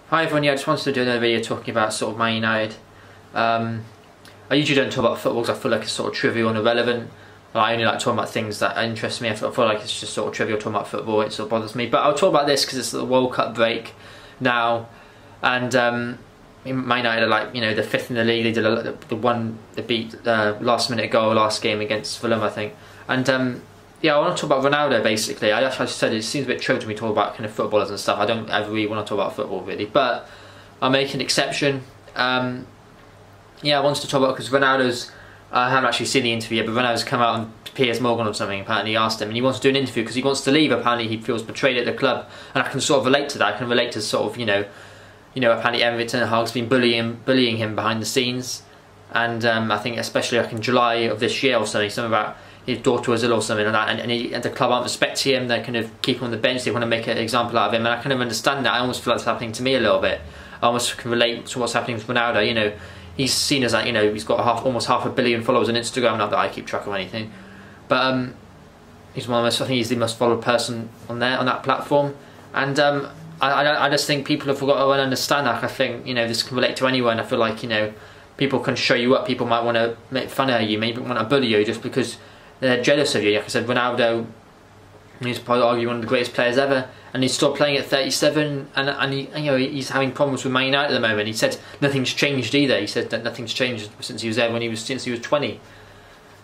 Hi everyone, yeah, I just wanted to do another video talking about sort of Man United. I usually don't talk about football because I feel like it's sort of trivial and irrelevant. I only like talking about things that interest me. I feel like it's just sort of trivial talking about football, it sort of bothers me. But I'll talk about this because it's the World Cup break now, and Man United are like, you know, they're fifth in the league. They did they beat last minute goal last game against Fulham, I think. And yeah, I want to talk about Ronaldo basically. I said it seems a bit trivial to me to talk about kind of footballers and stuff. I don't ever really want to talk about football really, but I'll make an exception. Yeah, I wanted to talk about because Ronaldo's. I haven't actually seen the interview yet, but Ronaldo's come out on Piers Morgan or something. Apparently, he asked him, and he wants to do an interview because he wants to leave. Apparently, he feels betrayed at the club, and I can sort of relate to that. I can relate to sort of you know, apparently Everton Hog's been bullying him behind the scenes, and I think especially like in July of this year or something about his daughter was ill or something like that, and the club aren't respecting him. They kind of keep him on the bench. They want to make an example out of him, and I kind of understand that. I almost feel like it's happening to me a little bit. I almost can relate to what's happening with Ronaldo. You know, he's seen as like, you know, he's got almost half a billion followers on Instagram. Not that I keep track of anything, but he's one of the most, I think he's the most followed person on that platform, and I just think people have forgotten to understand that. I think, you know, this can relate to anyone. I feel like, you know, people can show you up. People might want to make fun of you, maybe want to bully you just because they're jealous of you. Like I said, Ronaldo, he's probably arguably one of the greatest players ever, and he's still playing at 37, and he, you know, he's having problems with Man United at the moment. He said nothing's changed either. He said that nothing's changed since he was there since he was 20.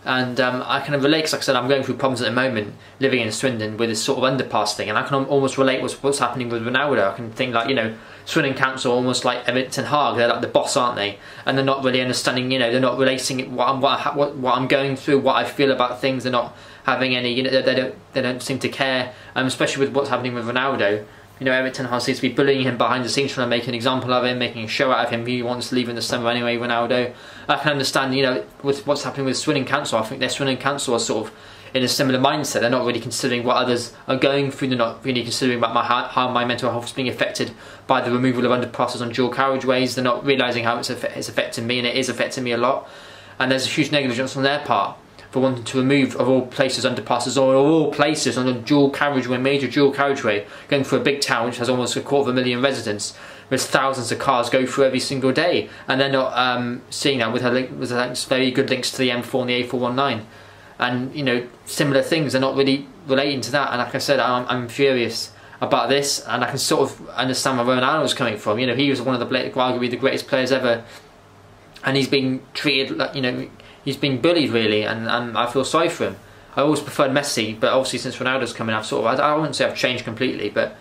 And I kind of relate because, like I said, I'm going through problems at the moment living in Swindon with this sort of underpass thing, and I can almost relate with what's happening with Ronaldo. I can think like, you know, Swindon Council are almost like Elliot Rai. They're like the boss, aren't they? And they're not really understanding. You know, they're not relating what I'm going through, what I feel about things. They're not having any. You know, they don't seem to care. Especially with what's happening with Ronaldo. You know, Elliot Rai seems to be bullying him behind the scenes, trying to make an example of him, making a show out of him. He wants to leave in the summer anyway, Ronaldo. I can understand, you know, with what's happening with Swindon Council. I think their Swindon Council are sort of in a similar mindset. They're not really considering what others are going through. They're not really considering about how my mental health is being affected by the removal of underpasses on dual carriageways. They're not realising how it's affecting me, and it is affecting me a lot. And there's a huge negligence on their part for wanting to remove, of all places, underpasses, or of all places, on a dual carriageway, major dual carriageway, going through a big town which has almost 250,000 residents, with thousands of cars go through every single day, and they're not seeing that with very good links to the M4 and the A419, and, you know, similar things. They're not really relating to that. And like I said, I'm furious about this, and I can sort of understand where Ronaldo was coming from. You know, he was one of arguably the greatest players ever, and he's being treated like, you know, he's being bullied really, and I feel sorry for him. I always preferred Messi, but obviously since Ronaldo's coming, I've sort of, I wouldn't say I've changed completely, but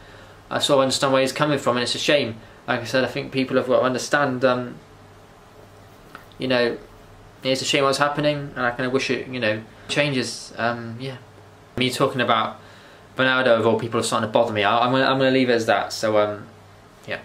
I sort of understand where he's coming from, and it's a shame. Like I said, I think people have got to understand, you know, it's a shame what's happening, and I kind of wish it, you know, changes. Yeah, me talking about Ronaldo of all people is starting to bother me. I'm gonna leave it as that. So yeah.